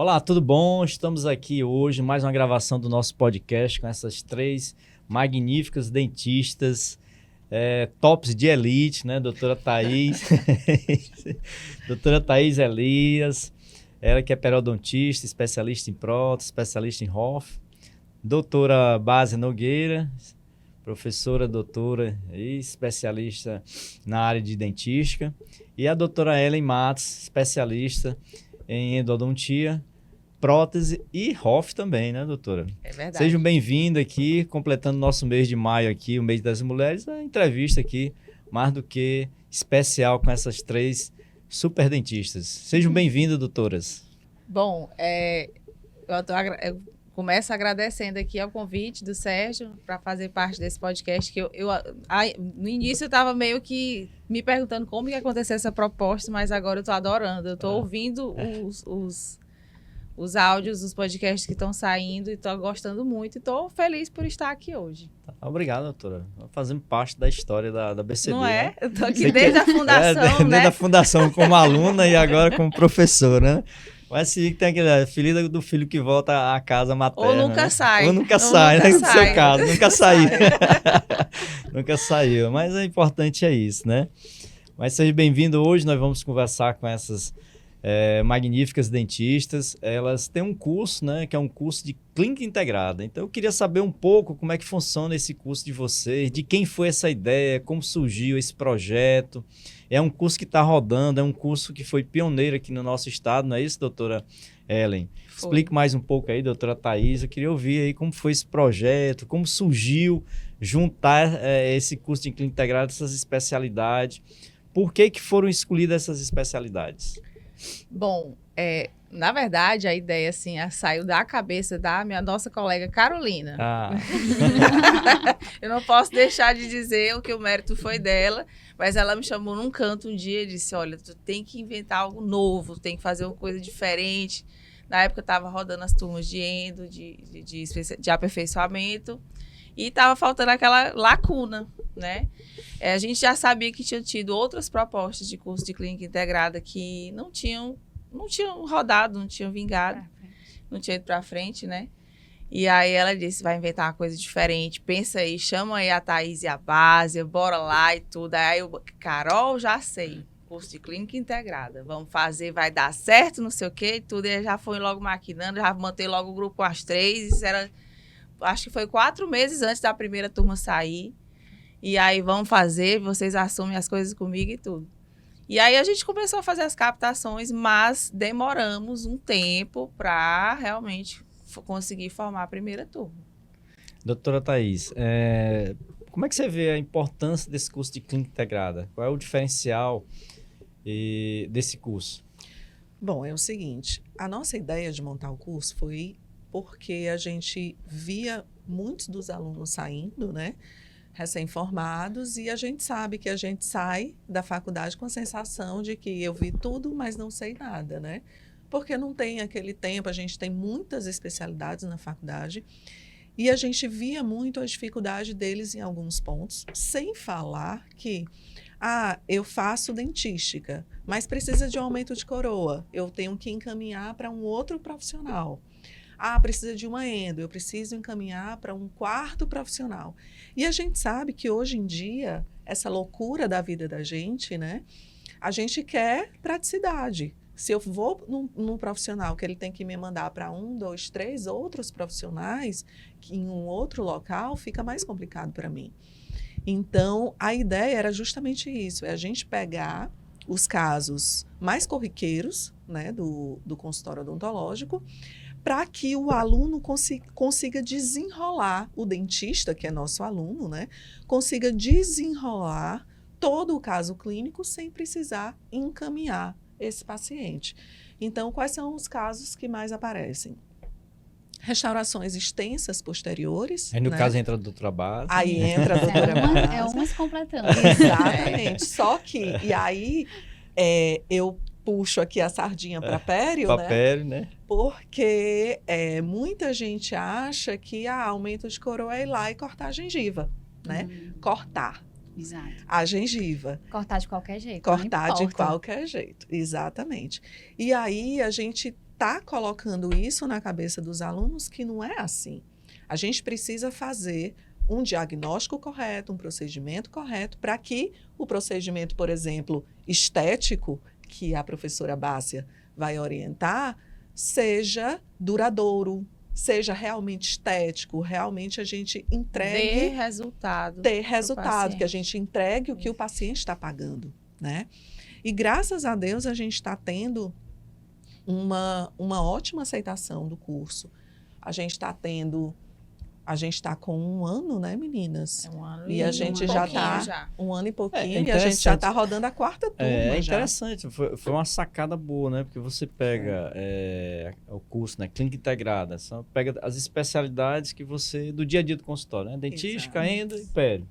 Olá, tudo bom? Estamos aqui hoje, mais uma gravação do nosso podcast com essas três magníficas dentistas, tops de elite, né? Doutora Thaís, doutora Thaís Elias, ela que é periodontista, especialista em prótese, especialista em Hoff, doutora Básia Nogueira, professora, doutora e especialista na área de dentística, e a doutora Ellen Matos, especialista em endodontia, prótese e Hoff também, né, doutora? É verdade. Sejam bem-vindos aqui, completando nosso mês de maio aqui, o mês das mulheres, a entrevista aqui, mais do que especial com essas três super dentistas. Sejam bem-vindas, doutoras. Bom, eu começo agradecendo aqui ao convite do Sérgio para fazer parte desse podcast, que no início eu estava meio que me perguntando como que ia acontecer essa proposta, mas agora eu estou adorando. Eu estou ouvindo os áudios, os podcasts que estão saindo e estou gostando muito e estou feliz por estar aqui hoje. Obrigado, doutora. Fazendo parte da história da BCD. Não é? Né? Eu estou aqui desde a fundação, né? Desde a fundação como aluna e agora como professora, né? Mas se tem aquele filho do filho que volta à casa materna. Ou nunca né? sai. Ou nunca sai, né? No seu caso, nunca saiu. Nunca saiu. Mas o importante é isso, né? Mas seja bem-vindo. Hoje nós vamos conversar com essas magníficas dentistas. Elas têm um curso, né? Que é um curso de clínica integrada. Então eu queria saber um pouco como é que funciona esse curso de vocês, de quem foi essa ideia, como surgiu esse projeto. É um curso que está rodando, é um curso que foi pioneiro aqui no nosso estado, não é isso, doutora Ellen? Foi. Explique mais um pouco aí, doutora Thaís. Eu queria ouvir aí como foi esse projeto, como surgiu juntar esse curso de clínica integrada, essas especialidades. Por que foram escolhidas essas especialidades? Bom, na verdade, a ideia assim, saiu da cabeça da nossa colega Carolina. Ah. Eu não posso deixar de dizer o que o mérito foi dela, mas ela me chamou num canto um dia e disse, olha, tu tem que inventar algo novo, tem que fazer uma coisa diferente. Na época eu estava rodando as turmas de endo, de aperfeiçoamento, e estava faltando aquela lacuna, né? A gente já sabia que tinha tido outras propostas de curso de clínica integrada que não tinham rodado, não tinham vingado, não tinha ido para frente, né? E aí ela disse, vai inventar uma coisa diferente, pensa aí, chama aí a Thaís e a Básia, bora lá e tudo. Aí eu, Carol, já sei, curso de clínica integrada, vamos fazer, vai dar certo, não sei o quê e tudo. E já foi logo maquinando, já mantei logo o grupo com as três, isso era, acho que foi 4 meses antes da primeira turma sair. E aí, vamos fazer, vocês assumem as coisas comigo e tudo. E aí, a gente começou a fazer as captações, mas demoramos um tempo para realmente conseguir formar a primeira turma. Doutora Thaís, como é que você vê a importância desse curso de clínica integrada? Qual é o diferencial desse curso? Bom, é o seguinte, a nossa ideia de montar o curso foi porque a gente via muitos dos alunos saindo, né? Recém-formados, e a gente sabe que a gente sai da faculdade com a sensação de que eu vi tudo, mas não sei nada, né? Porque não tem aquele tempo, a gente tem muitas especialidades na faculdade, e a gente via muito a dificuldade deles em alguns pontos, sem falar que, eu faço dentística, mas precisa de um aumento de coroa, eu tenho que encaminhar para um outro profissional. Precisa de uma endo, eu preciso encaminhar para um quarto profissional. E a gente sabe que hoje em dia, essa loucura da vida da gente, né? A gente quer praticidade. Se eu vou num profissional que ele tem que me mandar para 1, 2, 3 outros profissionais, que em um outro local, fica mais complicado para mim. Então, a ideia era justamente isso, é a gente pegar os casos mais corriqueiros, né, do consultório odontológico, para que o aluno consiga desenrolar, o dentista, que é nosso aluno, né, consiga desenrolar todo o caso clínico sem precisar encaminhar esse paciente. Então, quais são os casos que mais aparecem? Restaurações extensas posteriores. Aí, no né? caso, entra a doutora Básia. Aí entra a doutora Básia. É uma se completando. Exatamente. Só que, e aí, eu puxo aqui a sardinha para Pério, né? Porque muita gente acha que aumento de coroa é ir lá e cortar a gengiva, né? Cortar. Exato. A gengiva. Cortar de qualquer jeito. Cortar de qualquer jeito, exatamente. E aí a gente está colocando isso na cabeça dos alunos que não é assim. A gente precisa fazer um diagnóstico correto, um procedimento correto, para que o procedimento, por exemplo, estético, que a professora Bássia vai orientar, seja duradouro, seja realmente estético, realmente a gente entregue... Ter resultado, que a gente entregue o que o paciente está pagando, né? E graças a Deus a gente está tendo uma ótima aceitação do curso. A gente está com 1 ano, né, meninas? É 1 ano e a gente já está 1 ano e pouquinho, e a gente já está rodando a 4ª turma. É interessante, foi uma sacada boa, né? Porque você pega o curso, né? Clínica integrada, pega as especialidades que você, do dia a dia do consultório, né? Dentística, endo e pele.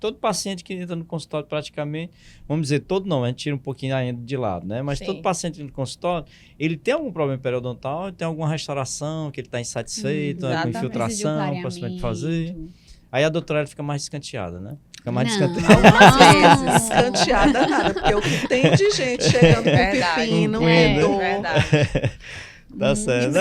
Todo paciente que entra no consultório praticamente, vamos dizer, todo não, a gente tira um pouquinho a endo de lado, né? Mas todo paciente no consultório, ele tem algum problema periodontal, tem alguma restauração, que ele está insatisfeito, com infiltração, possivelmente fazer. Aí a doutora fica mais descanteada, né? Fica mais descanteada. Algumas vezes, descanteada nada, porque o que tem de gente chegando com pepino, dor. Tá certo.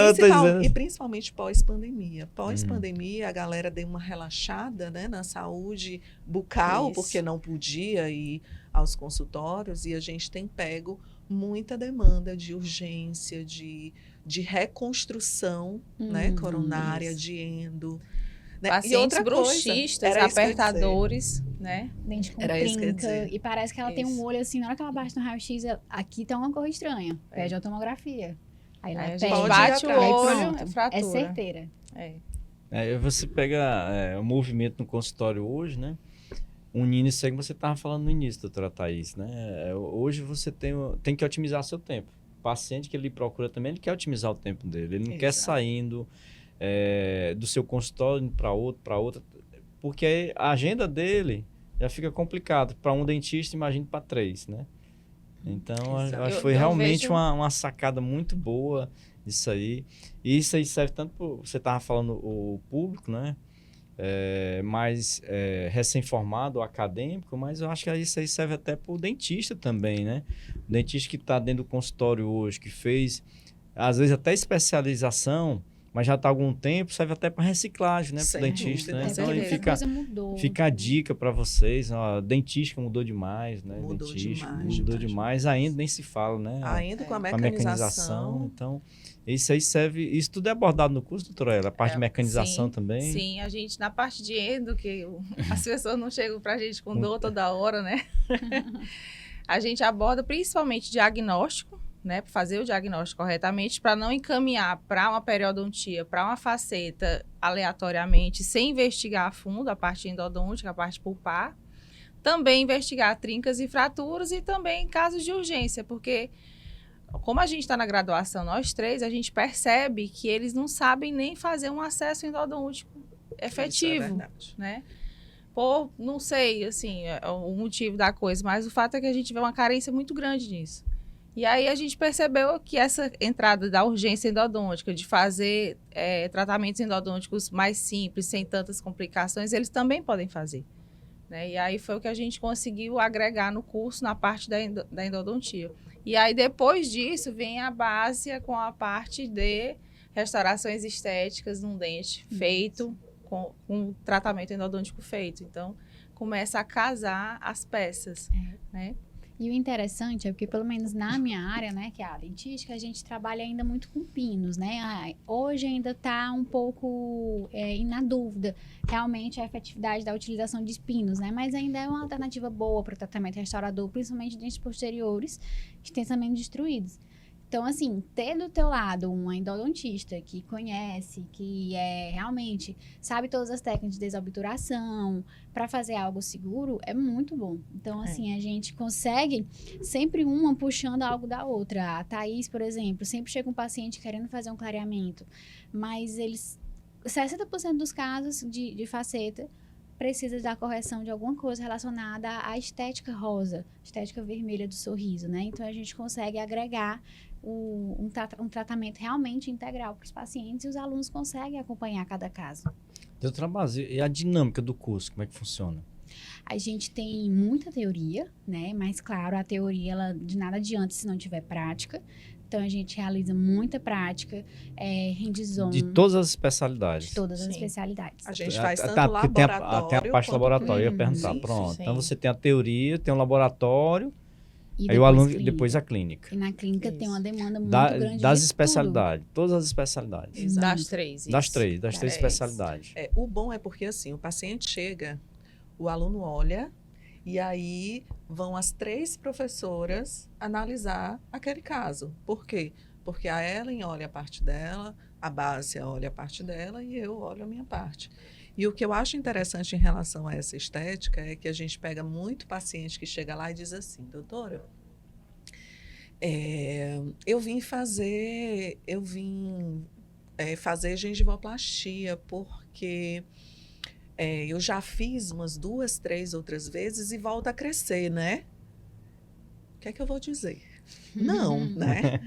E principalmente pós-pandemia. Pós-pandemia, a galera deu uma relaxada, né, na saúde bucal, porque não podia ir aos consultórios, e a gente tem pego muita demanda de urgência, de reconstrução, né, coronária, de endo. Né? Pacientes bruxistas, apertadores, né? Dente com trinca. E parece que ela tem um olho assim, na hora que ela bate no raio-x, aqui tem uma cor estranha. Pede a tomografia. Aí ela a gente bate o olho, é fratura. É certeira. Você pega o movimento no consultório hoje, né? Unindo isso aí que você estava falando no início, doutora Thaís, né? Hoje você tem que otimizar seu tempo. O paciente que ele procura também, ele quer otimizar o tempo dele. Ele não quer saindo do seu consultório indo para outro, porque aí a agenda dele já fica complicada. Para um dentista, imagine para 3, né? Então, acho que foi realmente uma sacada muito boa isso aí. E isso aí serve tanto para... Você estava falando o público, né? Mais recém-formado, acadêmico, mas eu acho que isso aí serve até para o dentista também, né? O dentista que está dentro do consultório hoje, que fez, às vezes, até especialização, mas já está há algum tempo, serve até para reciclagem, né? Para o dentista, né? Então, aí fica a dica para vocês. Ó, dentística mudou demais, né? Mudou demais. Ainda nem se fala, né? Ainda com a mecanização. Então, isso aí serve... Isso tudo é abordado no curso, doutora Ela? A parte de mecanização também? Sim, a gente, na parte de endo, que as pessoas não chegam para a gente com dor toda hora, né? A gente aborda principalmente diagnóstico, né, para fazer o diagnóstico corretamente, para não encaminhar para uma periodontia, para uma faceta aleatoriamente, sem investigar a fundo a parte endodôntica, a parte pulpar. Também investigar trincas e fraturas e também casos de urgência, porque como a gente está na graduação, nós 3, a gente percebe que eles não sabem nem fazer um acesso endodôntico efetivo, isso é verdade, né? Por, não sei, assim, o motivo da coisa, mas o fato é que a gente vê uma carência muito grande nisso. E aí a gente percebeu que essa entrada da urgência endodôntica, de fazer tratamentos endodônticos mais simples, sem tantas complicações, eles também podem fazer, né? E aí foi o que a gente conseguiu agregar no curso, na parte da endodontia. E aí depois disso vem a base com a parte de restaurações estéticas num dente feito, com um tratamento endodôntico feito. Então, começa a casar as peças, né? E o interessante é porque, pelo menos na minha área, né, que é a dentística, a gente trabalha ainda muito com pinos, né? Hoje ainda está um pouco na dúvida, realmente, a efetividade da utilização de pinos, né? Mas ainda é uma alternativa boa para o tratamento restaurador, principalmente de dentes posteriores, extensamente destruídos. Então, assim, ter do teu lado um endodontista que conhece, que realmente sabe todas as técnicas de desobturação, para fazer algo seguro, é muito bom. Então, assim, a gente consegue sempre uma puxando algo da outra. A Thaís, por exemplo, sempre chega um paciente querendo fazer um clareamento, mas 60% dos casos de faceta precisa da correção de alguma coisa relacionada à estética rosa, estética vermelha do sorriso, né? Então, a gente consegue agregar um tratamento realmente integral para os pacientes e os alunos conseguem acompanhar cada caso. Doutora Base, e a dinâmica do curso, como é que funciona? A gente tem muita teoria, né? Mas, claro, a teoria, ela de nada adianta se não tiver prática. Então, a gente realiza muita prática, hands-on. De todas as especialidades. De todas as Sim. especialidades. A gente faz tanto Porque tem laboratório tem a parte do quanto laboratório, eu ia clínico. perguntar. Sim, Pronto. sim. Então você tem a teoria, tem o laboratório, E aí o aluno clínica. depois a clínica. E na clínica Isso. tem uma demanda muito grande Das de especialidades, todas as especialidades. Exato. Das três. Das isso. três É isso. especialidades. O bom é porque assim, o paciente chega, o aluno olha, e aí vão as 3 professoras analisar aquele caso. Por quê? Porque a Ellen olha a parte dela, a Básia olha a parte dela e eu olho a minha parte. E o que eu acho interessante em relação a essa estética é que a gente pega muito paciente que chega lá e diz assim, doutora, eu vim fazer gengivoplastia porque eu já fiz umas 2, 3 outras vezes e volta a crescer, né? O que é que eu vou dizer? Não, né?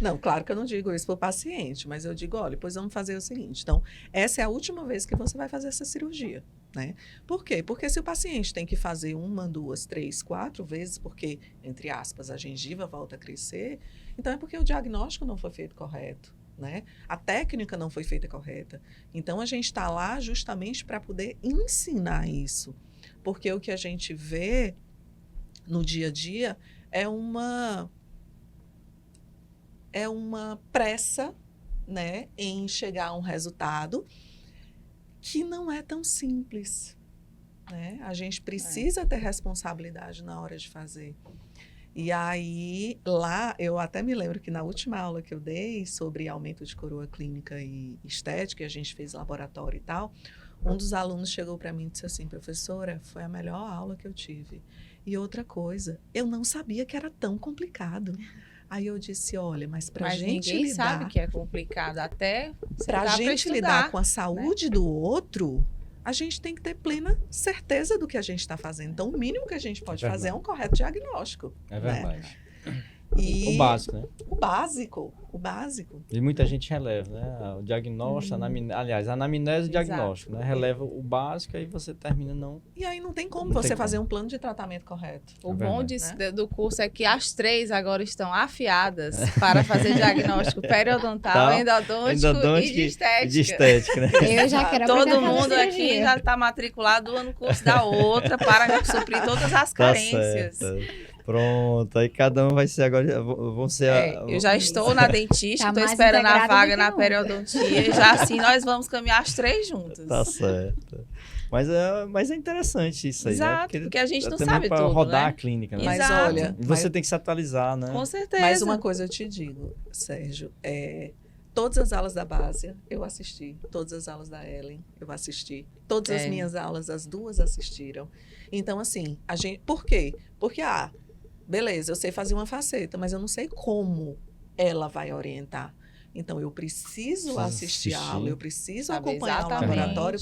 Não, claro que eu não digo isso para o paciente, mas eu digo, olha, pois vamos fazer o seguinte. Então, essa é a última vez que você vai fazer essa cirurgia, né? Por quê? Porque se o paciente tem que fazer 1, 2, 3, 4 vezes, porque, entre aspas, a gengiva volta a crescer, então é porque o diagnóstico não foi feito correto, né? A técnica não foi feita correta. Então, a gente está lá justamente para poder ensinar isso. Porque o que a gente vê no dia a dia é uma pressa, né, em chegar a um resultado que não é tão simples, né? A gente precisa ter responsabilidade na hora de fazer. E aí, lá, eu até me lembro que na última aula que eu dei sobre aumento de coroa clínica e estética, a gente fez laboratório e tal, um dos alunos chegou para mim e disse assim, professora, foi a melhor aula que eu tive. E outra coisa, eu não sabia que era tão complicado. Aí eu disse, olha, mas para a gente ninguém lidar... sabe que é complicado, até Para a gente lidar com a saúde do outro, a gente tem que ter plena certeza do que a gente está fazendo. Então, o mínimo que a gente pode fazer é um correto diagnóstico. É né? verdade. E O básico, né? o básico. E muita gente releva, né? O diagnóstico, aliás, a anamnese e o Exato. diagnóstico, né? Releva o básico, aí você termina não... E aí não tem como Não tem você como. fazer um plano de tratamento correto. O É bom verdade. do curso é que as 3 agora estão afiadas para fazer diagnóstico periodontal, Tá. endodôntico e de estética. De estética, né? Eu já quero aprender Todo a fazer mundo aqui cirurgia. já está matriculado no curso da outra para suprir todas as Tá carências. certo. Pronto, aí cada um vai ser agora, vão ser... Eu já estou na dentista, Tá estou mais esperando a integrada do vaga que na nunca. periodontia. E já assim nós vamos caminhar as 3 juntas. Tá certo. Mas é interessante isso aí, né? Exato, porque a gente não também sabe pra tudo, rodar né? a clínica, né? Mas Exato. olha, E você tem que se atualizar, né? Com certeza. mas uma coisa eu te digo, Sérgio, todas as aulas da Básia eu assisti, todas as aulas da Ellen eu assisti, todas as minhas aulas, as 2 assistiram. Então, assim, a gente... Por quê? Porque, beleza, eu sei fazer uma faceta, mas eu não sei como ela vai orientar. Então, eu preciso assistir a aula, eu preciso Saber acompanhar o exatamente. laboratório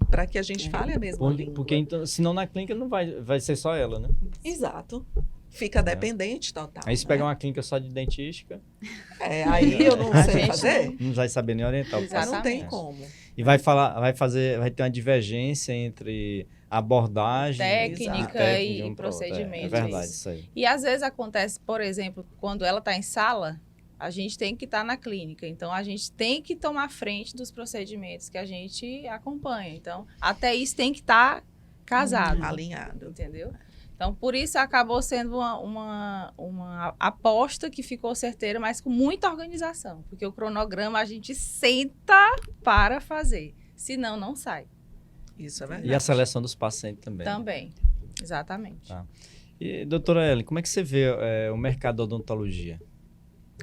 para que a gente fale a mesma língua. Porque então, senão na clínica não vai ser só ela, né? Exato. Fica dependente total. Aí se pegar uma clínica só de dentística, Aí eu não A sei gente fazer. não vai saber nem orientar o Exato. Não tem paciente. como. E vai ter uma divergência entre abordagem Técnica e um pro outro. procedimento, É verdade isso. isso aí. E às vezes acontece, por exemplo, quando ela está em sala, a gente tem que estar na clínica. Então, a gente tem que tomar frente dos procedimentos que a gente acompanha. Então, até isso tem que estar casado. Alinhado. Entendeu? Então, por isso acabou sendo uma aposta que ficou certeira, mas com muita organização. Porque o cronograma a gente senta para fazer. Senão, não sai. Isso é verdade. E a seleção dos pacientes também. Também. Exatamente. Tá. E, doutora Ellen, como é que você vê o mercado da odontologia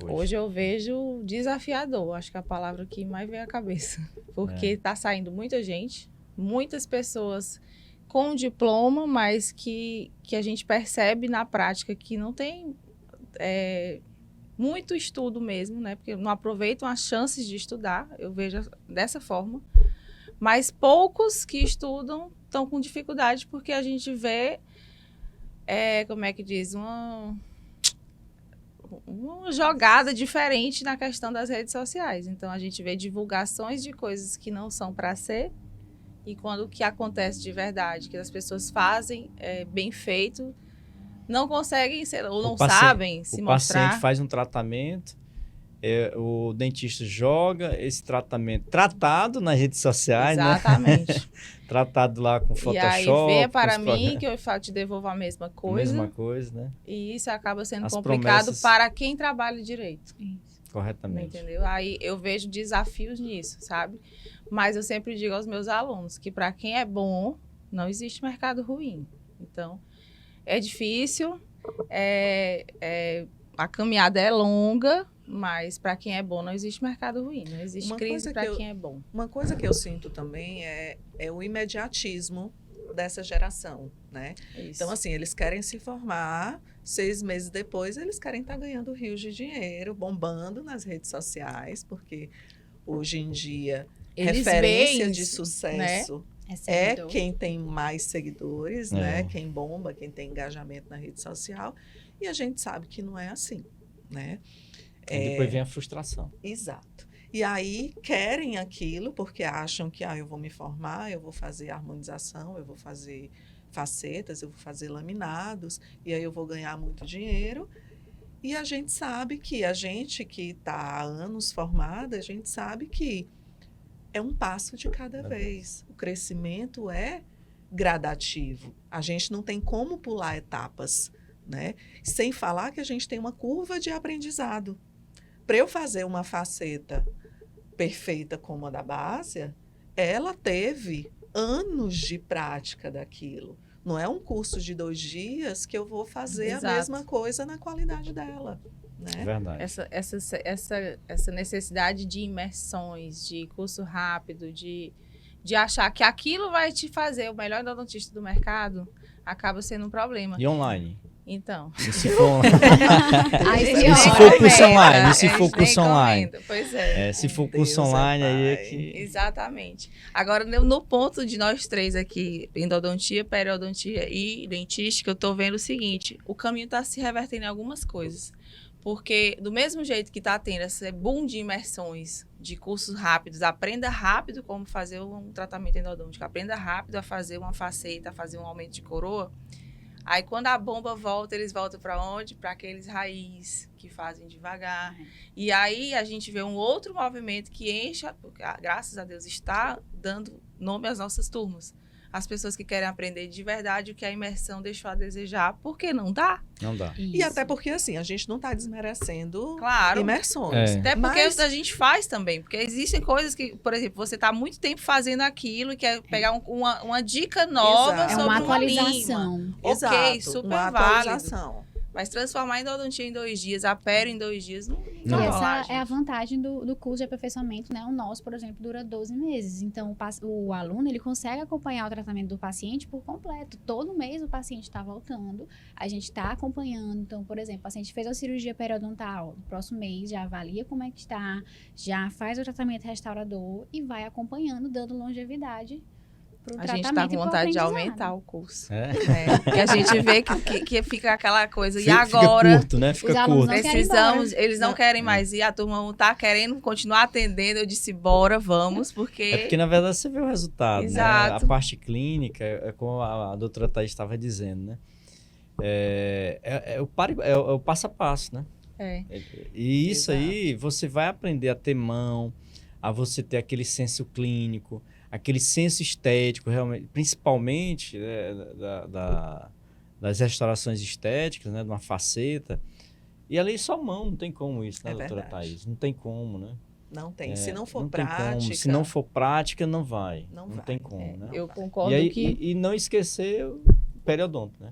Hoje eu vejo desafiador, acho que é a palavra que mais vem à cabeça. Porque está saindo muita gente, muitas pessoas com diploma, mas que a gente percebe na prática que não tem muito estudo mesmo, né? Porque não aproveitam as chances de estudar, eu vejo dessa forma. Mas poucos que estudam estão com dificuldade porque a gente vê, como é que diz, uma jogada diferente na questão das redes sociais. Então, a gente vê divulgações de coisas que não são para ser, e quando o que acontece de verdade, que as pessoas fazem bem feito, não conseguem ou não paciente- sabem se O mostrar. paciente faz um tratamento, o dentista joga esse tratamento tratado nas redes sociais, né? Exatamente. Tratado lá com E Photoshop. aí vê com para os mim programas. que eu te devolvo a mesma coisa. Mesma coisa, né? E isso acaba sendo As complicado promessas- para quem trabalha direito. Corretamente. Entendeu? Aí eu vejo desafios nisso, sabe? Mas eu sempre digo aos meus alunos que para quem é bom, não existe mercado ruim. Então, é difícil, a caminhada é longa, mas para quem é bom, não existe mercado ruim. Não existe Uma crise coisa para que quem é bom. Uma coisa que eu sinto também é o imediatismo dessa geração, né? Isso. Então, assim, eles querem se formar, 6 meses depois eles querem estar ganhando rios de dinheiro, bombando nas redes sociais, porque hoje em dia Eles referência veem de isso, sucesso É é seguidor. quem tem mais seguidores, É. né? Quem bomba, quem tem engajamento na rede social. E a gente sabe que não é assim, né? E depois vem a frustração. Exato. E aí querem aquilo porque acham que eu vou me formar, eu vou fazer harmonização, eu vou fazer facetas, eu vou fazer laminados, e aí eu vou ganhar muito dinheiro. E a gente sabe que a gente que está há anos formada, a gente sabe que é um passo de cada vez. O crescimento é gradativo. A gente não tem como pular etapas, né? Sem falar que a gente tem uma curva de aprendizado. Para eu fazer uma faceta perfeita como a da Básia, ela teve anos de prática daquilo. Não é um curso de 2 dias que eu vou fazer Exato. a mesma coisa na qualidade dela, É né? verdade. Essa necessidade de imersões, de curso rápido, de achar que aquilo vai te fazer o melhor endodontista do mercado, acaba sendo um problema. E online? Então. E se for, Aí a gente se nem for comenta, curso online, a e se gente for nem curso online? comenta. Pois é. se for Deus curso é online, aí é pai. que... Exatamente. Agora, no ponto de nós três aqui, endodontia, periodontia e dentística, eu tô vendo o seguinte, o caminho está se revertendo em algumas coisas. Porque do mesmo jeito que está tendo esse boom de imersões, de cursos rápidos, aprenda rápido como fazer um tratamento endodôntico, aprenda rápido a fazer uma faceta, a fazer um aumento de coroa. Aí, quando a bomba volta, eles voltam para onde? Para aqueles raiz que fazem devagar. E aí, a gente vê um outro movimento que enche, graças a Deus, está dando nome às nossas turmas. As pessoas que querem aprender de verdade o que a imersão deixou a desejar, porque não dá. Não dá. E até porque, assim, a gente não está desmerecendo Claro. imersões. É. Até porque Mas- a gente faz também. Porque existem coisas que, por exemplo, você está há muito tempo fazendo aquilo e quer pegar uma dica nova Exato. É sobre uma uma lima. atualização. Ok, Exato, super uma válido. atualização. Mas transformar a endodontia em 2 dias, a pério em 2 dias, não E Não. vai essa rolar, é a gente. vantagem do curso de aperfeiçoamento, né? O nosso, por exemplo, dura 12 meses. Então, o aluno, ele consegue acompanhar o tratamento do paciente por completo. Todo mês o paciente está voltando, a gente está acompanhando. Então, por exemplo, o paciente fez a cirurgia periodontal, no próximo mês já avalia como é que está, já faz o tratamento restaurador e vai acompanhando, dando longevidade para o A tratamento gente tá e com pro vontade de aprendizado. aumentar o curso. É. Porque a gente vê que fica aquela coisa. E Fica agora? curto, né? Fica Os alunos curto. não querem Precisamos, embora. eles não querem mais ir, a turma não tá querendo continuar atendendo. Eu disse, bora, vamos, É porque porque, na verdade, você vê o resultado, né? Exato. A parte clínica, é como a doutora Thaís estava dizendo, né? É o passo a passo, né? é. E isso Exato. aí, você vai aprender a ter mão, a você ter aquele senso clínico, aquele senso estético, realmente, principalmente das restaurações estéticas, né? De uma faceta. E ali só mão, não tem como isso, né, É doutora verdade. Thaís? Não tem como, né? Não tem. Se não for Não tem prática... como. Se não for prática, não vai. Não Não vai. tem como, né? Eu concordo E, aí, que e não esquecer o periodonto, né?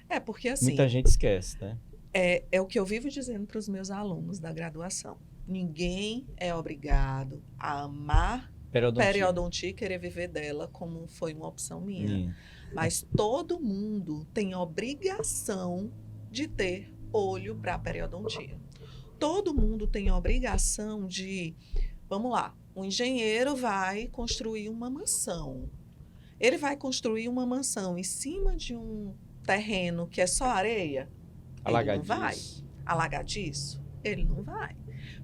É, porque assim... Muita gente esquece, né? É o que eu vivo dizendo para os meus alunos da graduação. Ninguém é obrigado a amar periodontia e querer viver dela como foi uma opção minha. Mas todo mundo tem obrigação de ter olho para a periodontia. Todo mundo tem obrigação de... Vamos lá, um engenheiro vai construir uma mansão. Ele vai construir uma mansão em cima de um terreno que é só areia? Ele não vai. Alagadiço. Alagadiço? Ele não vai.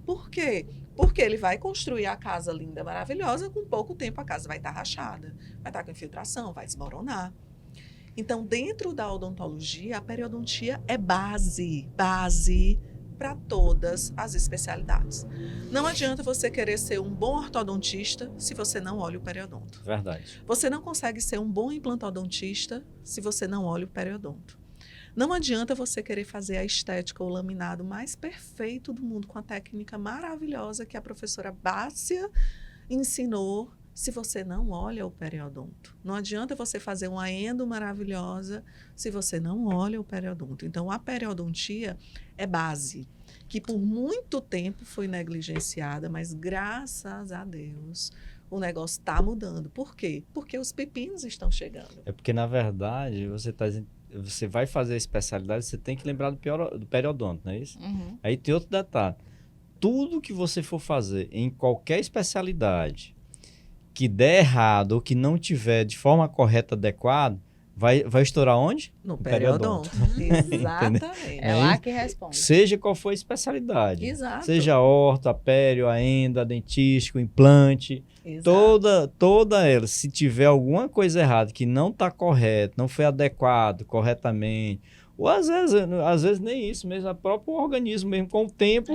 Por quê? Porque ele vai construir a casa linda, maravilhosa, com pouco tempo a casa vai estar rachada, vai estar com infiltração, vai desmoronar. Então, dentro da odontologia, a periodontia é base para todas as especialidades. Não adianta você querer ser um bom ortodontista se você não olha o periodonto. Verdade. Você não consegue ser um bom implantodontista se você não olha o periodonto. Não adianta você querer fazer a estética ou o laminado mais perfeito do mundo com a técnica maravilhosa que a professora Bássia ensinou se você não olha o periodonto. Não adianta você fazer uma endo maravilhosa se você não olha o periodonto. Então, a periodontia é base, que por muito tempo foi negligenciada, mas graças a Deus o negócio está mudando. Por quê? Porque os pepinos estão chegando. É porque, na verdade, você vai fazer a especialidade, você tem que lembrar do periodonto, não é isso? Uhum. Aí tem outro detalhe. Tudo que você for fazer em qualquer especialidade que der errado ou que não tiver de forma correta, adequada, vai estourar onde? No periodonto. periodonto. Exatamente. É lá que responde. Seja qual for a especialidade. Exato. Seja a orto, a pério, a endo, a dentístico, o implante. Exato. Toda ela, se tiver alguma coisa errada, que não está correto, não foi adequado corretamente, ou às vezes nem isso mesmo, é o próprio organismo mesmo, com o tempo,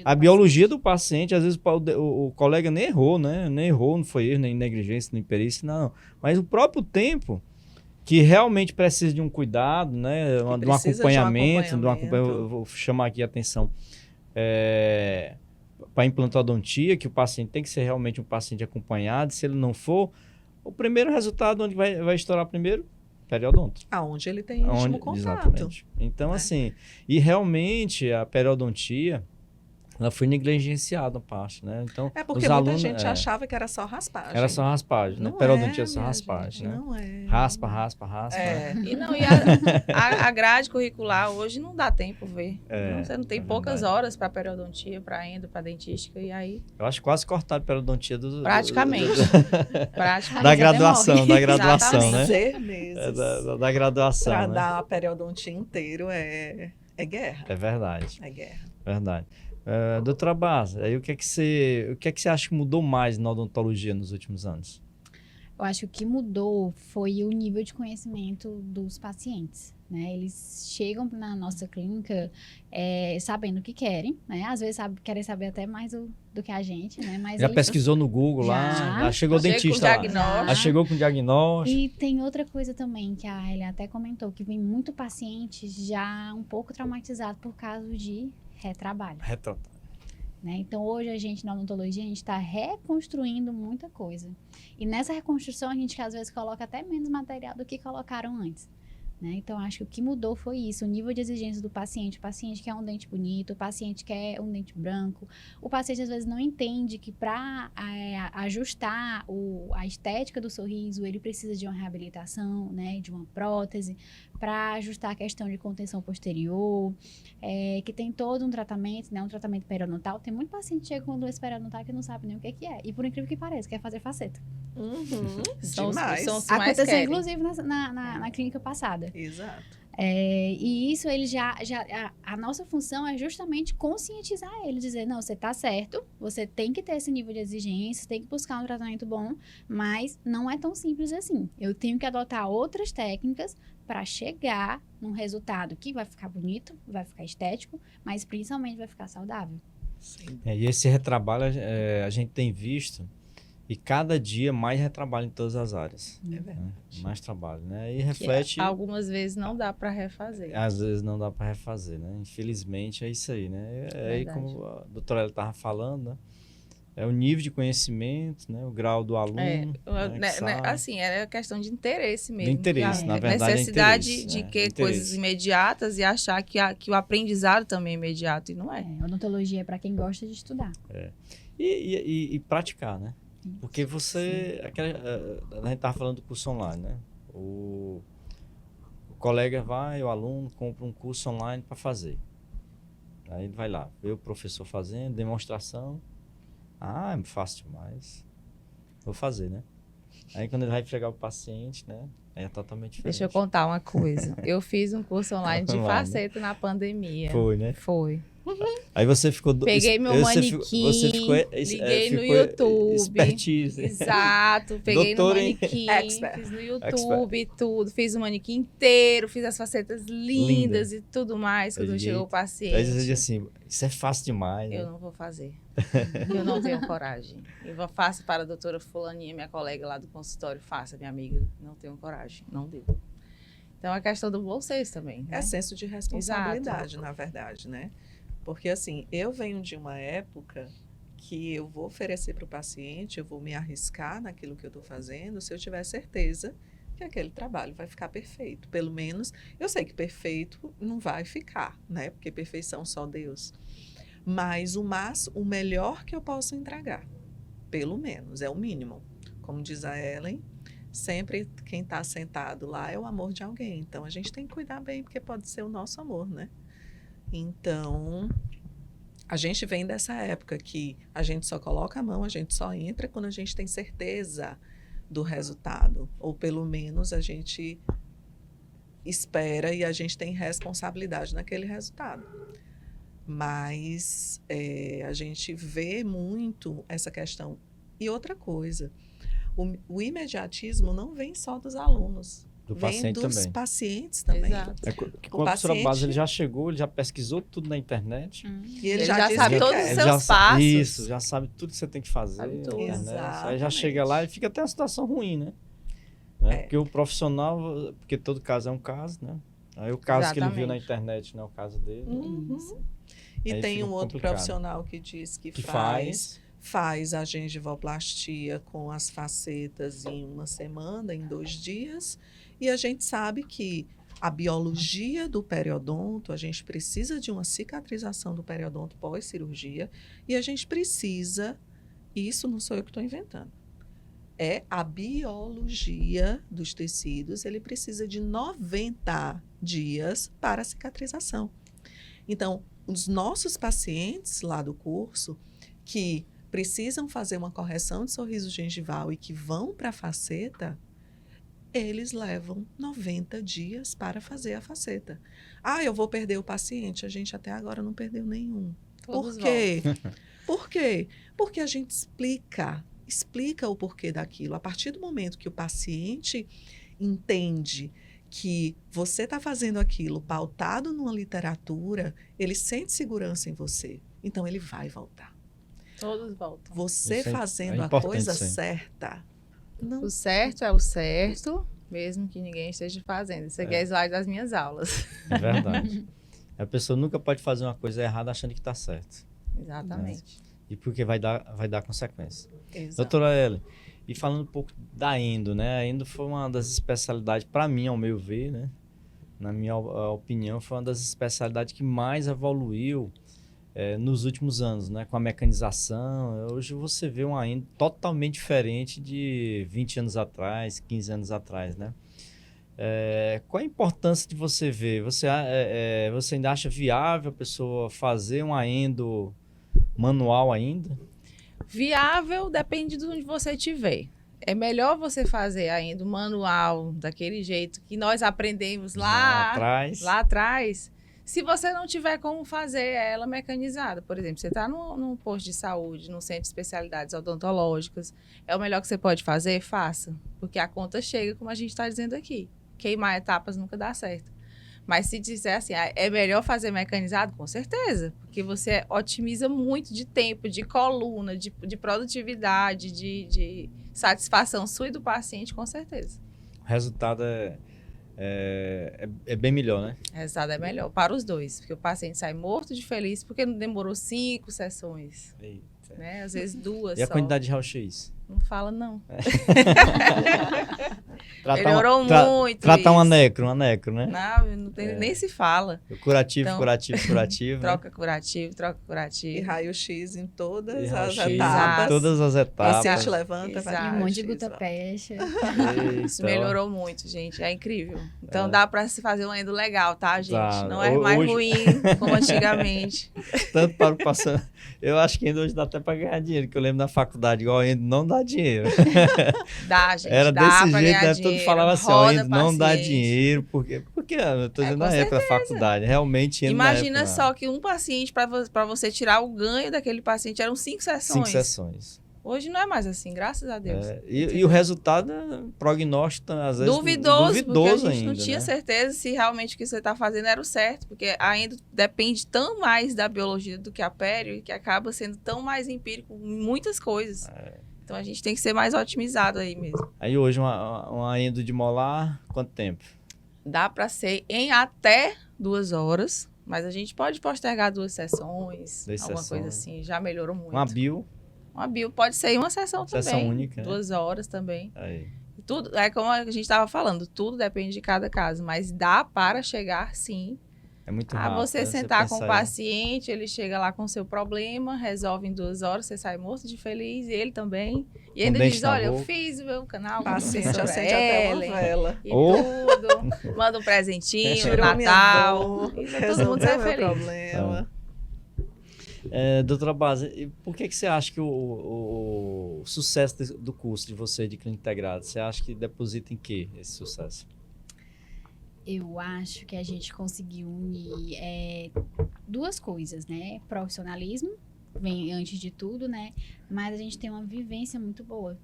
A biologia do paciente. às vezes o colega nem errou, né? Nem errou, não foi erro, nem negligência, nem perícia, não. Mas o próprio tempo, que realmente precisa de um cuidado, né? De um acompanhamento, eu vou chamar aqui a atenção para a implantodontia, que o paciente tem que ser realmente um paciente acompanhado. Se ele não for, o primeiro resultado, onde vai estourar primeiro? Periodonto. Aonde ele tem íntimo contato. Exatamente. Então, assim, e realmente a periodontia, ela foi negligenciada, parte, né? Então, É porque os muita alunos, gente achava que era só raspagem. era só raspagem, né? Não Periodontia é só minha raspagem, gente, né? Não é. Raspa. É. Né? E a grade curricular hoje não dá tempo ver. Você não tem é poucas verdade. horas para periodontia, para endo, para dentística, e aí Eu acho que quase cortaram a periodontia praticamente. da graduação, Exatamente. né? 6 meses. Da graduação, Para né? dar a periodontia inteiro é guerra. É verdade, É guerra. verdade. Doutora Basa, aí o que é que você acha que mudou mais na odontologia nos últimos anos? Eu acho que o que mudou foi o nível de conhecimento dos pacientes, né? Eles chegam na nossa clínica sabendo o que querem, né? Às vezes querem saber até mais do que a gente, né? Mas Já eles... pesquisou no Google lá? Já chegou o dentista lá? Já chegou com diagnóstico? E tem outra coisa também que a Elia até comentou, que vem muito paciente já um pouco traumatizado por causa de retrabalho. Né? Então, hoje a gente, na odontologia, a gente está reconstruindo muita coisa. E nessa reconstrução, a gente às vezes coloca até menos material do que colocaram antes. Né? Então, acho que o que mudou foi isso, o nível de exigência do paciente. O paciente quer um dente bonito, o paciente quer um dente branco. O paciente, às vezes, não entende que para ajustar a estética do sorriso, ele precisa de uma reabilitação, né? De uma prótese, para ajustar a questão de contenção posterior, que tem todo um tratamento, né? Um tratamento periodontal. Tem muito paciente que chega com doença periodontal que não sabe nem o que é. E, por incrível que pareça, quer fazer faceta. Demais. São os que mais Aconteceu, querem. inclusive, na clínica passada. Exato. E isso, ele a nossa função é justamente conscientizar ele, dizer, não, você tá certo, você tem que ter esse nível de exigência, tem que buscar um tratamento bom, mas não é tão simples assim. Eu tenho que adotar outras técnicas para chegar num resultado que vai ficar bonito, vai ficar estético, mas principalmente vai ficar saudável. Sim. E esse retrabalho a gente tem visto, e cada dia mais retrabalho em todas as áreas. É verdade. Né? Mais trabalho, né? E reflete... Algumas vezes não dá para refazer. Às vezes não dá para refazer, né? Infelizmente é isso aí, né? Aí, como a doutora ela estava falando, né? É o nível de conhecimento, né? O grau do aluno. Assim, é questão de interesse mesmo. De interesse, na verdade. Necessidade é interesse, de que interesse. coisas imediatas e achar que o aprendizado também é imediato, e não é. Odontologia é para quem gosta de estudar. E praticar, né? Porque você... a gente estava falando do curso online, né? O colega vai, o aluno compra um curso online para fazer. Aí ele vai lá, vê o professor fazendo, demonstração. É fácil demais. Vou fazer, né? Aí quando ele vai entregar o paciente, né? É totalmente diferente. Deixa eu contar uma coisa. Eu fiz um curso online de faceta na pandemia. Foi, né? Foi. Aí você ficou... Peguei meu manequim, liguei no YouTube. Expertise. Exato, peguei no Doutora em- manequim, Expert. fiz no YouTube, tudo. Fiz o manequim inteiro, fiz as facetas lindas e tudo mais. Quando Eita. chegou o paciente, Aí você dizia assim, isso é fácil demais. eu né? não vou fazer. Eu não tenho coragem. Eu faço para a doutora fulaninha, minha colega lá do consultório, faça, minha amiga. Não tenho coragem, não deu. Então, a questão do bom senso também, né? É senso de responsabilidade, na verdade, né? Porque, assim, eu venho de uma época que eu vou oferecer para o paciente, eu vou me arriscar naquilo que eu estou fazendo, se eu tiver certeza que aquele trabalho vai ficar perfeito. Pelo menos, eu sei que perfeito não vai ficar, né? Porque perfeição só Deus. Mas o melhor que eu posso entregar, pelo menos, é o mínimo. Como diz a Ellen, sempre quem está sentado lá é o amor de alguém. Então, a gente tem que cuidar bem, porque pode ser o nosso amor, né? Então, a gente vem dessa época que a gente só coloca a mão, a gente só entra quando a gente tem certeza do resultado. Ou, pelo menos, a gente espera e a gente tem responsabilidade naquele resultado. Mas a gente vê muito essa questão. E outra coisa, o imediatismo não vem só dos alunos, Do vem paciente dos também. pacientes também. Exato. É que quando a professora paciente- base ele já chegou, ele já pesquisou tudo na internet. E ele Ele já, já diz sabe o que todos quer. os Ele seus já sa- passos. Isso, já sabe tudo que você tem que fazer. Sabe tudo. na internet. Aí já Exatamente. chega lá e fica até uma situação ruim, né? Porque o profissional, porque todo caso é um caso, né? Aí o caso que ele viu na Exatamente. internet não é o caso dele. Uhum. E Aí tem fica um outro complicado. profissional que diz que Que faz a gengivoplastia com as facetas em uma semana, em 2 dias. E a gente sabe que a biologia do periodonto, a gente precisa de uma cicatrização do periodonto pós-cirurgia. E a gente precisa, isso não sou eu que estou inventando, é a biologia dos tecidos, ele precisa de 90 dias para a cicatrização. Então, os nossos pacientes lá do curso que precisam fazer uma correção de sorriso gengival e que vão para a faceta, eles levam 90 dias para fazer a faceta. Ah, eu vou perder o paciente. A gente até agora não perdeu nenhum. Todos Por quê? Por quê? Porque a gente explica o porquê daquilo. A partir do momento que o paciente entende que você está fazendo aquilo pautado numa literatura, ele sente segurança em você. Então, ele vai voltar. Todos voltam. Você Isso é fazendo a importante, coisa sim. certa, não O certo é o certo, mesmo que ninguém esteja fazendo. Isso aqui é slide das minhas aulas. É verdade. A pessoa nunca pode fazer uma coisa errada achando que está certo. Exatamente. E porque vai dar consequência. Exato. Doutora Ellen, e falando um pouco da endo, né? A endo foi uma das especialidades, para mim, ao meu ver, né? Na minha opinião, foi uma das especialidades que mais evoluiu nos últimos anos, né? Com a mecanização. Hoje você vê uma endo totalmente diferente de 20 anos atrás, 15 anos atrás, né? Qual a importância de você ver? Você ainda acha viável a pessoa fazer uma endo manual ainda? Viável depende de onde você estiver. É melhor você fazer ainda o manual daquele jeito que nós aprendemos lá atrás. Se você não tiver como fazer ela mecanizada, por exemplo, você está num posto de saúde, num centro de especialidades odontológicas, é o melhor que você pode fazer? Faça. Porque a conta chega, como a gente está dizendo aqui. Queimar etapas nunca dá certo. Mas se disser assim, é melhor fazer mecanizado? Com certeza. Porque você otimiza muito de tempo, de coluna, de produtividade, de satisfação sua e do paciente, com certeza. O resultado é bem melhor, né? O resultado é melhor para os dois. Porque o paciente sai morto de feliz porque não demorou 5 sessões. Eita. Né? Às vezes 2 E a só. quantidade de raio-x? Não fala, não. Melhorou muito Tratar um isso. anecro, né? Não tem, nem se fala. Curativo, Então, curativo. Troca curativo, troca E curativo. raio-x em todas E as raio-x, etapas. todas as O etapas. paciente levanta, vai Exato. no Um monte de raio-x, gota ó. pecha. Isso melhorou muito, gente. É incrível. Então É. dá pra se fazer um endo legal, tá, gente? Dá. Não é mais Hoje- ruim como antigamente. Tanto para o paciente. Eu acho que ainda hoje dá até para ganhar dinheiro, que eu lembro na faculdade, igual ainda não dá dá dinheiro. Dá, gente. Era dá desse pra jeito, ganhar né? dinheiro, Todo falava assim, ó, roda não dá paciente. dinheiro, porque eu tô dizendo com na época da certeza. faculdade, realmente indo na Imagina época, só que um paciente, para você tirar o ganho daquele paciente, eram 5 sessões. 5 sessões. Hoje não é mais assim, graças a Deus. E o resultado, prognóstico, às vezes, Duvidoso, porque a gente ainda, não tinha né? certeza se realmente o que você está fazendo era o certo, porque ainda depende tão mais da biologia do que a pério, que acaba sendo tão mais empírico em muitas coisas. Então a gente tem que ser mais otimizado aí mesmo. Aí hoje, uma endo de molar, quanto tempo? Dá para ser em até 2 horas, mas a gente pode postergar 2 sessões, 2 alguma sessões. coisa assim, já melhorou muito. Uma bio, Uma bio pode ser em uma sessão também. Sessão única, né? 2 horas também. aí. Tudo, é como a gente estava falando, tudo depende de cada caso, mas dá para chegar sim. É muito rápido. Você né? sentar com o pensar aí. paciente, ele chega lá com o seu problema, resolve em 2 horas, você sai morto de feliz, e ele também. E Com ainda dente diz, na olha, eu boca. fiz o meu canal O com a paciente professora acende até uma Ellen, vela. e Oh. tudo, manda um presentinho, Tirou minha Natal, dor, e todo mundo resolveu sai meu feliz. problema. Doutora Base, por que você acha que o sucesso do curso de você de clínica integrada, você acha que deposita em quê esse sucesso? Eu acho que a gente conseguiu unir 2 coisas, né? Profissionalismo, vem antes de tudo, né? Mas a gente tem uma vivência muito boa.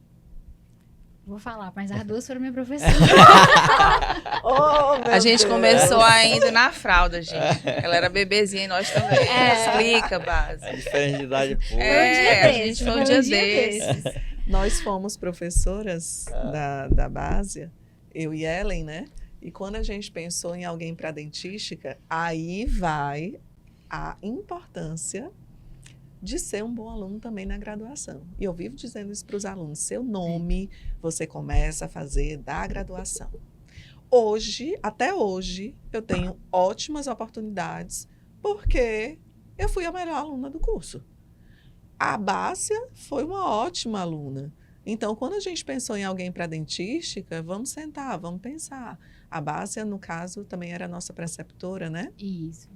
Vou falar, mas as 2 foram minha professora. Oh, meu A gente Deus. começou ainda na fralda, gente. Ela era bebezinha e nós também. Explica, Base. A diferença de idade é pouco. A gente foi um dia desses. Nós fomos professoras da base, eu e Ellen, né? E quando a gente pensou em alguém para dentística, aí vai a importância de ser um bom aluno também na graduação. E eu vivo dizendo isso para os alunos, seu nome você começa a fazer da graduação. Hoje, até hoje, eu tenho ótimas oportunidades porque eu fui a melhor aluna do curso. A Bácia foi uma ótima aluna. Então, quando a gente pensou em alguém para dentística, vamos sentar, vamos pensar. A Bácia, no caso, também era a nossa preceptora, né? Isso.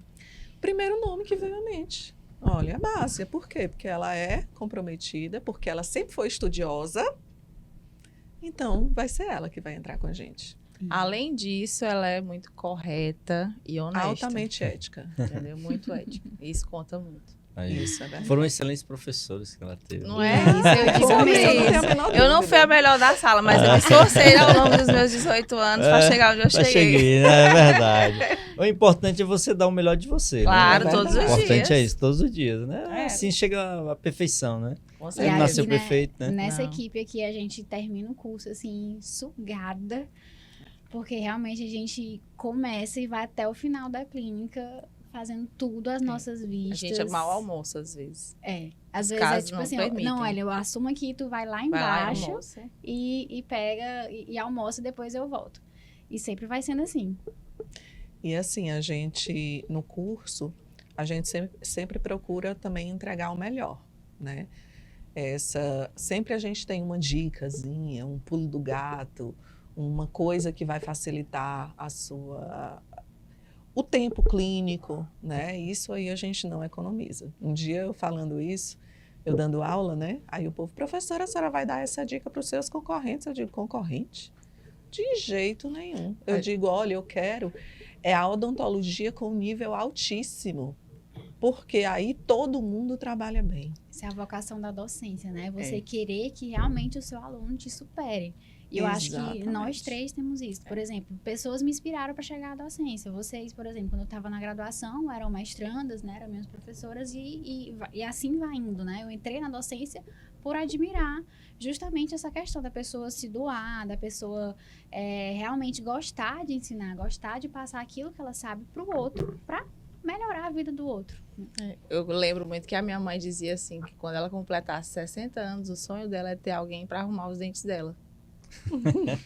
Primeiro nome que veio à mente. Olha, a Bácia. Por quê? Porque ela é comprometida, porque ela sempre foi estudiosa. Então, vai ser ela que vai entrar com a gente. Além disso, ela é muito correta e honesta. Altamente ética. Entendeu? Muito ética. Isso conta muito. Aí. Isso, é verdade. Foram excelentes professores que ela teve. Não é? Isso, eu digo Sobre mesmo. isso eu não tenho a menor Eu não dúvida. fui a melhor da sala, mas eu me esforcei ao longo dos meus 18 anos para chegar onde eu Já cheguei. né? É verdade. O importante é você dar o melhor de você. Claro, né? todos os O importante dias. é isso, todos os dias, né? É. Assim chega a perfeição, né? Com E Ele certeza. nasceu aí, perfeito, né? Nessa Não. equipe aqui, a gente termina o curso, assim, sugada, porque realmente a gente começa e vai até o final da clínica fazendo tudo às nossas A vistas. gente é mau almoço às vezes. Às Os vezes é casos tipo não assim, permitem. não, olha, eu assumo aqui, tu vai lá Vai lá e embaixo almoça. e pega e almoça e depois eu volto. E sempre vai sendo assim. E assim, a gente, no curso, a gente sempre procura também entregar o melhor, né? Sempre a gente tem uma dicasinha, um pulo do gato, uma coisa que vai facilitar o tempo clínico, né? Isso aí a gente não economiza. Um dia eu falando isso, eu dando aula, né? Aí o povo, professora, a senhora vai dar essa dica para os seus concorrentes? Eu digo, concorrente? De jeito nenhum. Eu digo, olha, eu quero a odontologia com nível altíssimo, porque aí todo mundo trabalha bem. Essa é a vocação da docência, né? Você querer que realmente o seu aluno te supere. E eu acho que Exatamente. nós 3 temos isso. Por exemplo, pessoas me inspiraram para chegar à docência. Vocês, por exemplo, quando eu estava na graduação, eram mestrandas, né? Eram minhas professoras e assim vai indo, né? Eu entrei na docência por admirar justamente essa questão da pessoa se doar, da pessoa realmente gostar de ensinar, gostar de passar aquilo que ela sabe para o outro, para melhorar a vida do outro. Eu lembro muito que a minha mãe dizia assim, que quando ela completasse 60 anos, o sonho dela é ter alguém para arrumar os dentes dela.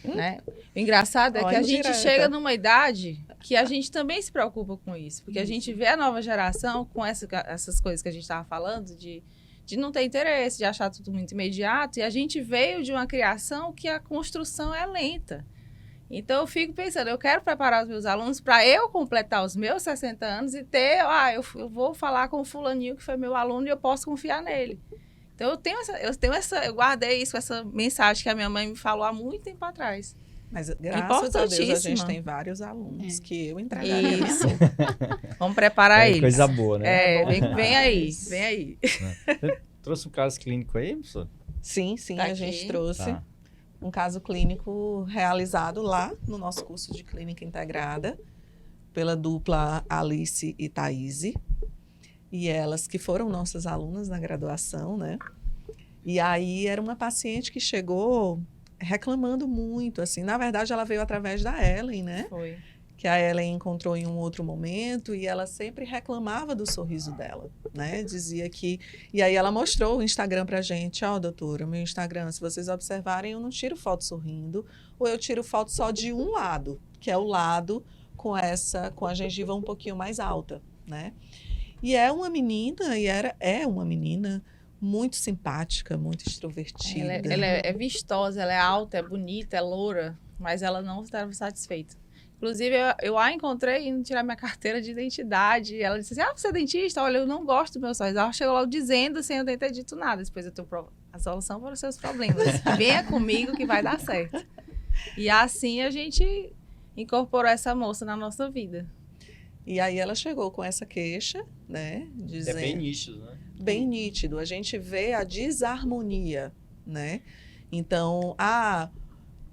Né? O engraçado é que Olha, a gente direta. chega numa idade que a gente também se preocupa com isso. Porque a gente vê a nova geração com essas coisas que a gente estava falando, de não ter interesse, de achar tudo muito imediato. E a gente veio de uma criação que a construção é lenta. Então, eu fico pensando, eu quero preparar os meus alunos para eu completar os meus 60 anos e ter, eu vou falar com o fulaninho que foi meu aluno e eu posso confiar nele. Então eu guardei isso, essa mensagem que a minha mãe me falou há muito tempo atrás. Mas graças a Deus a gente Importantíssima. tem vários alunos que eu entregaria. Isso. Vamos preparar eles. Coisa boa, né? É, vem aí, vem aí. Trouxe um caso clínico aí, professor? Sim, Tá a gente aqui. trouxe Tá. um caso clínico realizado lá no nosso curso de clínica integrada pela dupla Alice e Thaís. E elas que foram nossas alunas na graduação, né? E aí era uma paciente que chegou reclamando muito, assim. Na verdade, ela veio através da Ellen, né? Foi. Que a Ellen encontrou em um outro momento e ela sempre reclamava do sorriso dela, né? Dizia que... E aí ela mostrou o Instagram pra gente. Ó, doutora, meu Instagram, se vocês observarem, eu não tiro foto sorrindo, ou eu tiro foto só de um lado, que é o lado com a gengiva um pouquinho mais alta, né? E é uma menina, é uma menina muito simpática, muito extrovertida. Ela é vistosa, ela é alta, é bonita, é loura, mas ela não estava satisfeita. Inclusive, eu a encontrei indo tirar minha carteira de identidade. Ela disse assim, você é dentista? Olha, eu não gosto do meu sorriso. Ela chegou logo dizendo, sem eu nem ter dito nada. Depois eu tenho a solução para os seus problemas. Venha comigo que vai dar certo. E assim a gente incorporou essa moça na nossa vida. E aí ela chegou com essa queixa, né? Dizendo, É bem nítido, né? bem nítido. A gente vê a desarmonia, né? Então,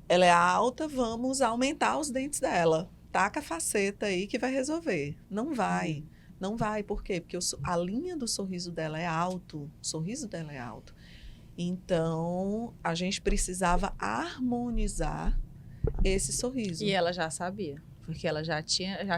ela é alta, vamos aumentar os dentes dela. Taca a faceta aí que vai resolver. Não vai. Não vai. Por quê? Porque a linha do sorriso dela é alto. O sorriso dela é alto. Então, a gente precisava harmonizar esse sorriso. E ela já sabia. Porque ela já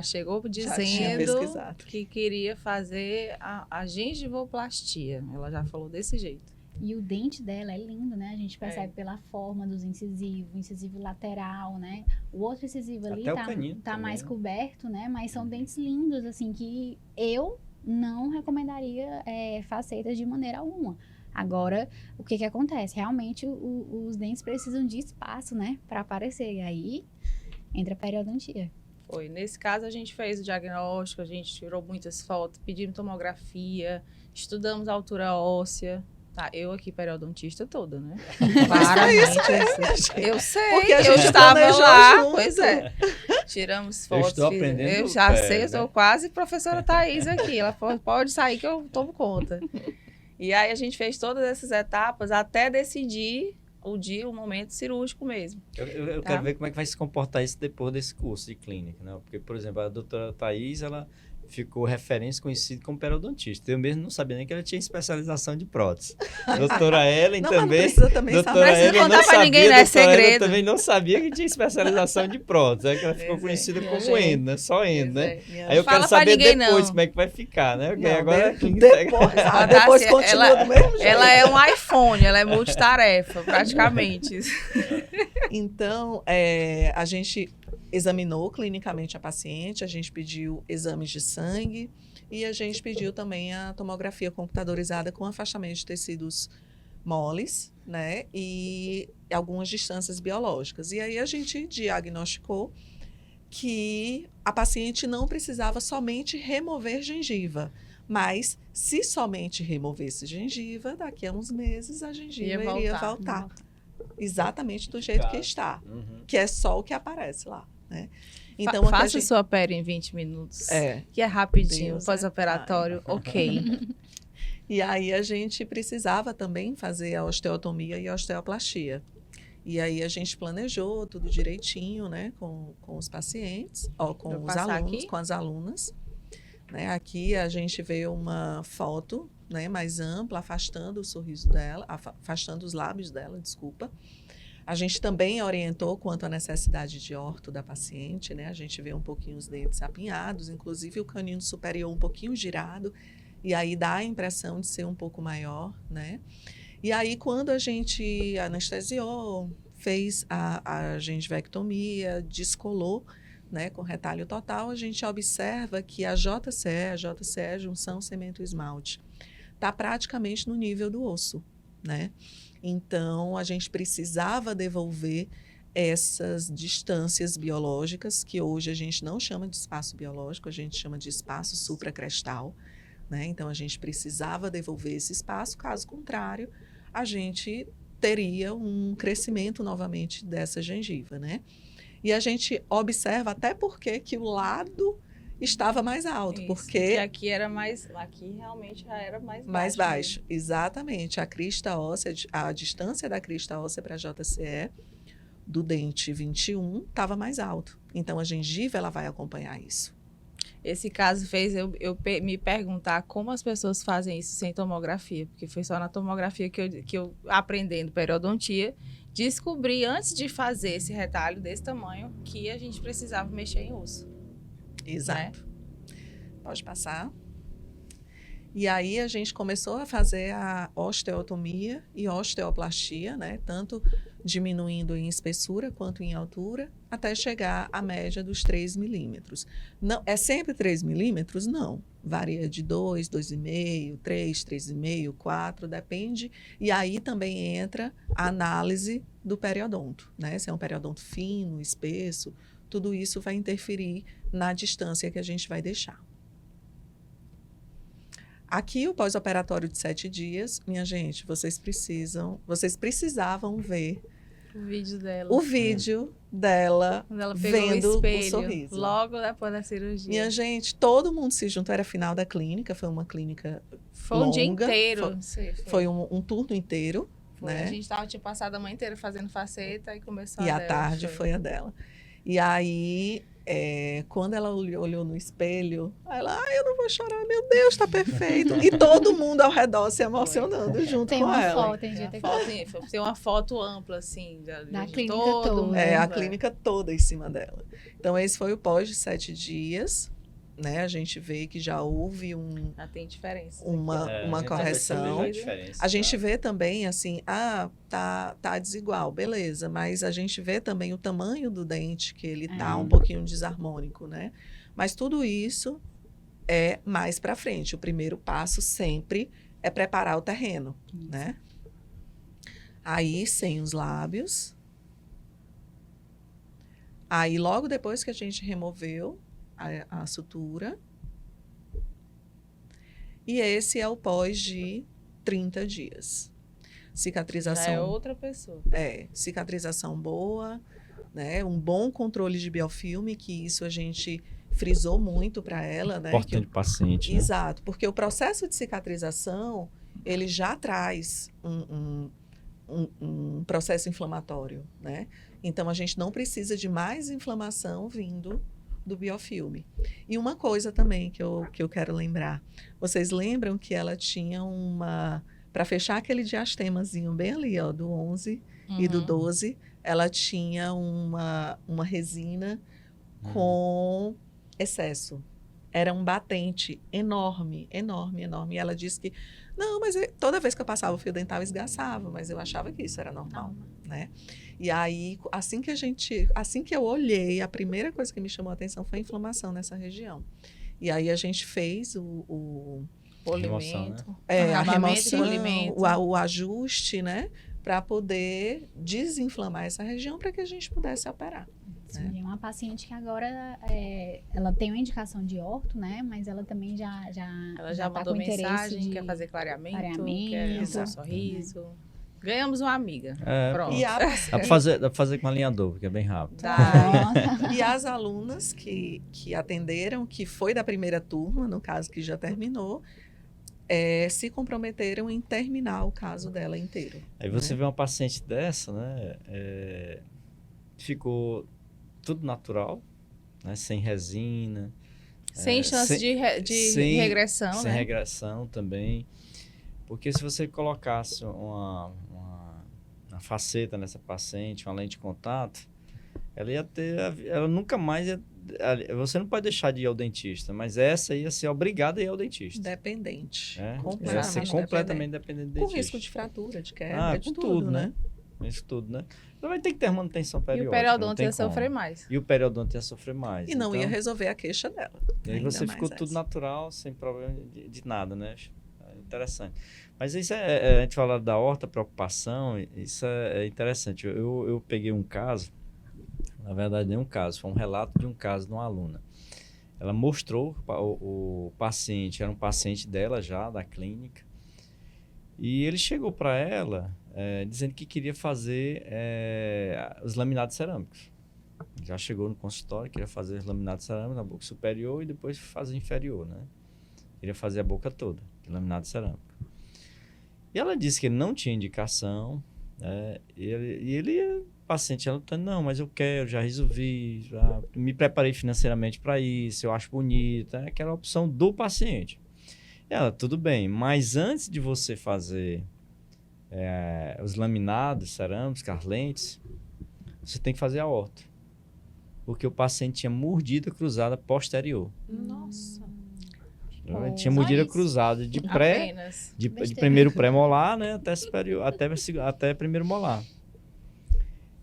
chegou tinha dizendo pesquisado. que queria fazer a gengivoplastia. Ela já falou desse jeito. E o dente dela é lindo, né? A gente percebe pela forma dos incisivos, o incisivo lateral, né? O outro incisivo ali Até o canino tá também, mais né? coberto, né? Mas são dentes lindos, assim, que eu não recomendaria facetas de maneira alguma. Agora, o que acontece? Realmente, os dentes precisam de espaço, né? Para aparecer. E aí, entra a periodontia. Foi. Nesse caso, a gente fez o diagnóstico, a gente tirou muitas fotos, pedimos tomografia, estudamos a altura óssea. Tá, eu aqui, periodontista toda, né? Claramente. Eu sei, Porque a eu gente estava planejou lá. junto. Pois é. Tiramos Eu fotos. estou aprendendo Eu já pé, sei, eu né? sou quase professora Thaís aqui. Ela pode sair que eu tomo conta. E aí a gente fez todas essas etapas até decidir o momento cirúrgico mesmo. Eu Tá. quero ver como é que vai se comportar isso depois desse curso de clínica, né? Porque, por exemplo, a doutora Thaís, ela ficou referência conhecida como periodontista. Eu mesmo não sabia nem que ela tinha especialização de prótese. Doutora Ellen Não, mas não também. precisa também saber. Doutora precisa Ellen contar não pra sabia, ninguém, né? É doutora Ellen segredo. também não sabia que tinha especialização de prótese. É que ela ficou Pois é, conhecida minha como gente. endo, né? Só endo, né? Pois é. Aí eu Fala quero pra saber ninguém, depois não. como é que vai ficar, né? Porque Não, agora depois, Ela depois tá- continua ela- do mesmo jeito. Ela é um iPhone, ela é multitarefa, praticamente. Então, a gente examinou clinicamente a paciente, a gente pediu exames de sangue e a gente pediu também a tomografia computadorizada com afastamento de tecidos moles, né? E algumas distâncias biológicas. E aí a gente diagnosticou que a paciente não precisava somente remover gengiva, mas se somente removesse gengiva, daqui a uns meses a gengiva iria voltar. Exatamente do jeito que está, Uhum. que é só o que aparece lá, né? Então, o que a Faça gente- sua pele em 20 minutos. É. Que é rapidinho, Deus pós-operatório, ok. E aí a gente precisava também fazer a osteotomia e a osteoplastia. E aí a gente planejou tudo direitinho, né, com os pacientes, com Vou os passar alunos, aqui? com as alunas. Né? Aqui a gente vê uma foto, né, mais ampla, afastando o sorriso dela, afastando os lábios dela, desculpa. A gente também orientou quanto à necessidade de orto da paciente, né? A gente vê um pouquinho os dentes apinhados, inclusive o canino superior um pouquinho girado, e aí dá a impressão de ser um pouco maior, né? E aí, quando a gente anestesiou, fez a gengivectomia, descolou, né, com retalho total, a gente observa que a JCE, junção cemento-esmalte, está praticamente no nível do osso, né? Então, a gente precisava devolver essas distâncias biológicas, que hoje a gente não chama de espaço biológico, a gente chama de espaço supracrestal, né? Então, a gente precisava devolver esse espaço, caso contrário, a gente teria um crescimento novamente dessa gengiva, né? E a gente observa até porque que o lado estava mais alto, Isso, porque aqui era mais, aqui realmente já era mais mais baixo. baixo, exatamente. A crista óssea, a distância da crista óssea para a JCE do dente 21 estava mais alto. Então, a gengiva ela vai acompanhar isso. Esse caso fez eu me perguntar como as pessoas fazem isso sem tomografia, porque foi só na tomografia que eu aprendendo periodontia, descobri antes de fazer esse retalho desse tamanho que a gente precisava mexer em osso. Exato. Pode passar. E aí a gente começou a fazer a osteotomia e osteoplastia, né? Tanto diminuindo em espessura quanto em altura, até chegar à média dos 3 milímetros. Não, é sempre 3 milímetros? Não. Varia de 2, 2,5, 3, 3,5, 4, depende. E aí também entra a análise do periodonto, né? Se é um periodonto fino, espesso, tudo isso vai interferir na distância que a gente vai deixar. Aqui, o pós-operatório de 7 dias, minha gente, vocês precisavam ver O vídeo dela. o vídeo dela Quando ela pegou vendo o espelho, sorriso. logo depois da cirurgia. Minha gente, todo mundo se juntou, era final da clínica, foi uma clínica Foi um dia longa, inteiro. foi um turno inteiro, Foi. né? A gente tinha passado a manhã inteira fazendo faceta e começou E a à tarde foi a dela. E aí, quando ela olhou no espelho, ela, eu não vou chorar, meu Deus, tá perfeito. E todo mundo ao redor se emocionando junto Tem com uma ela. foto, tem Tem uma foto ampla, assim, Da de clínica todo toda. mundo. A clínica toda em cima dela. Então, esse foi o pós de 7 dias, né? A gente vê que já houve Já tem diferença. uma a gente correção. vai perceber a diferença, A gente tá? vê também, assim, tá desigual, beleza, mas a gente vê também o tamanho do dente, que ele tá um pouquinho desarmônico, né? Mas tudo isso é mais para frente. O primeiro passo sempre é preparar o terreno, né? Aí, sem os lábios. Aí, logo depois que a gente removeu a sutura. E esse é o pós de 30 dias. Cicatrização. Já é outra pessoa. Cicatrização boa, né? Um bom controle de biofilme, que isso a gente frisou muito para ela, né? Importante paciente, né? Exato, porque o processo de cicatrização, ele já traz um processo inflamatório, né? Então, a gente não precisa de mais inflamação vindo do biofilme. E uma coisa também que eu quero lembrar. Vocês lembram que ela tinha para fechar aquele diastemazinho bem ali, ó, do 11 e do 12, ela tinha uma resina com excesso. Era um batente enorme, enorme, enorme. E ela disse que, não, mas toda vez que eu passava o fio dental, esgaçava, mas eu achava que isso era normal, né? E aí, assim que eu olhei, a primeira coisa que me chamou a atenção foi a inflamação nessa região. E aí a gente fez o Polimento. a Acabamento, remoção, polimento. o ajuste, né? Para poder desinflamar essa região para que a gente pudesse operar. Sim, é uma paciente que agora ela tem uma indicação de orto, né? Mas ela também Ela já tá mandou com interesse mensagem, de quer fazer clareamento, clareamento. quer usar sorriso. Ganhamos uma amiga. Pronto. E, Dá pra fazer com alinhador, porque é bem rápido. Nossa. e as alunas que atenderam, que foi da primeira turma, no caso que já terminou, se comprometeram em terminar o caso dela inteiro. Aí você vê uma paciente dessa, né? Ficou tudo natural, né? Sem resina. Sem chance de regressão, sem né? regressão também. Porque se você colocasse uma faceta nessa paciente, uma lente de contato, ela nunca mais ia... Você não pode deixar de ir ao dentista, mas essa ia ser obrigada a ir ao dentista. Dependente. Ia ser completamente dependente do com dentista. risco de fratura, de quebra, de com tudo, né? Isso tudo, né? Então vai ter que ter manutenção E periódica. o periodonto ia sofrer mais. E o periodonto ia sofrer mais. E não então, ia resolver a queixa dela. E aí Ainda você mais ficou tudo essa. natural, sem problema de nada, né? Interessante. Mas isso a gente falar da horta preocupação, isso é interessante. Eu peguei um caso, na verdade nem um caso, foi um relato de um caso de uma aluna. ela mostrou o paciente, era um paciente dela já, da clínica, e ele chegou para ela dizendo que queria fazer os laminados cerâmicos. Já chegou no consultório, queria fazer os laminados cerâmicos na boca superior e depois fazer inferior, né? Queria fazer a boca toda, laminado cerâmico. E ela disse que ele não tinha indicação, né? O paciente, ela tá, não, mas eu quero, já resolvi, já me preparei financeiramente para isso, eu acho bonito, aquela opção do paciente. E ela, tudo bem, mas antes de você fazer os laminados cerâmicos, as lentes, você tem que fazer a orto. Porque o paciente tinha mordida cruzada posterior. Nossa. Ele tinha mordida cruzada de primeiro pré-molar, né, até superior, até primeiro molar.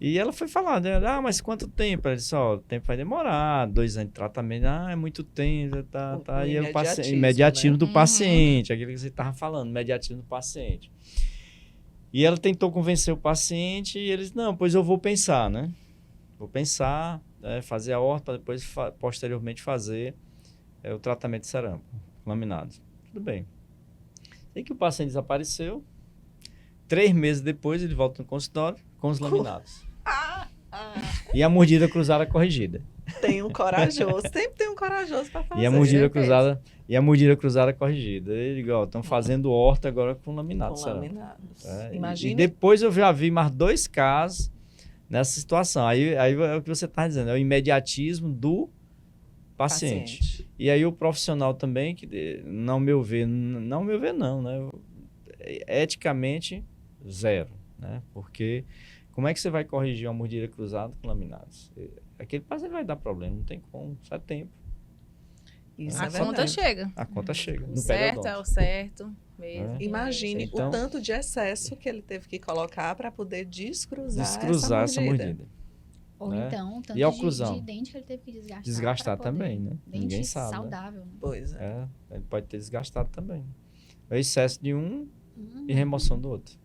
E ela foi falar, né, mas quanto tempo? Ela disse, o tempo vai demorar, 2 anos de tratamento, é muito tempo, tá. E o imediatismo, né? Do paciente, aquilo que você estava falando, imediatismo do paciente. E ela tentou convencer o paciente e eles, não, pois eu vou pensar, né? Vou pensar, fazer a horta, para depois, posteriormente, fazer o tratamento cerâmico, laminado. Tudo bem. Sei que o paciente desapareceu. 3 meses depois, ele volta no consultório com os laminados. E a mordida cruzada corrigida. Tem um corajoso, sempre tem um corajoso para fazer. E a mordida cruzada corrigida. Ele digo, estão fazendo horta agora com laminados. Com laminados. E depois eu já vi mais 2 casos nessa situação. Aí é o que você está dizendo, é o imediatismo do paciente. E aí o profissional também, que não meu ver não, né? Eticamente, 0, né? Porque como é que você vai corrigir uma mordida cruzada com laminados? Aquele paciente vai dar problema, não tem como, só é tempo. Isso a conta chega. A conta chega. O certo é o certo mesmo. Imagine o tanto de excesso que ele teve que colocar para poder descruzar essa mordida. Ou então, o tanto de dente que ele teve que desgastar. Desgastar também, né? Ninguém sabe. Saudável. Né? Pois é. Ele pode ter desgastado também. É o excesso de um e remoção do outro.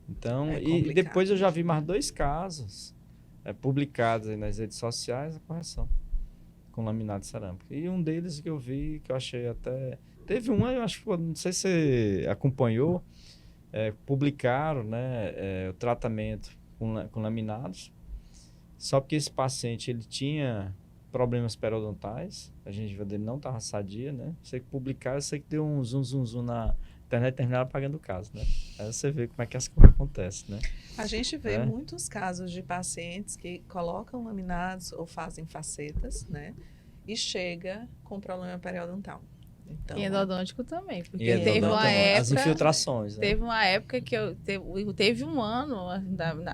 Então, e depois eu já vi mais 2 casos publicados aí nas redes sociais, a correção com laminado cerâmico. E um deles que eu vi, que eu achei até... Teve um, eu acho que, não sei se você acompanhou, publicaram, né, o tratamento com laminados, só porque esse paciente, ele tinha problemas periodontais, a gengiva dele não estava sadia, né? Sei que publicaram, eu sei que deu um zoom na internet, terminaram pagando o caso, né? Aí você vê como é que as coisas acontecem, né? A gente vê muitos casos de pacientes que colocam laminados ou fazem facetas, né? E chega com problema periodontal. Então, e endodôntico também, porque teve uma época... As infiltrações, né? Teve uma época que teve um ano,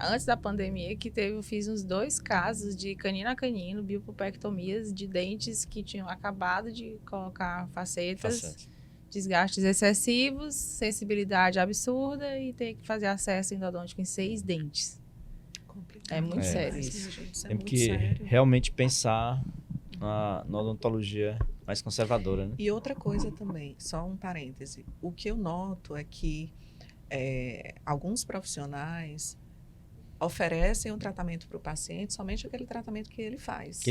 antes da pandemia, que fiz uns 2 casos de canino a canino, biopulpectomias de dentes que tinham acabado de colocar facetas, desgastes excessivos, sensibilidade absurda e ter que fazer acesso endodôntico em 6 dentes. Complicado. É muito sério isso. Tem que realmente pensar na odontologia mais conservadora, né? E outra coisa também, só um parêntese. O que eu noto é que alguns profissionais oferecem um tratamento para o paciente, somente aquele tratamento que ele faz.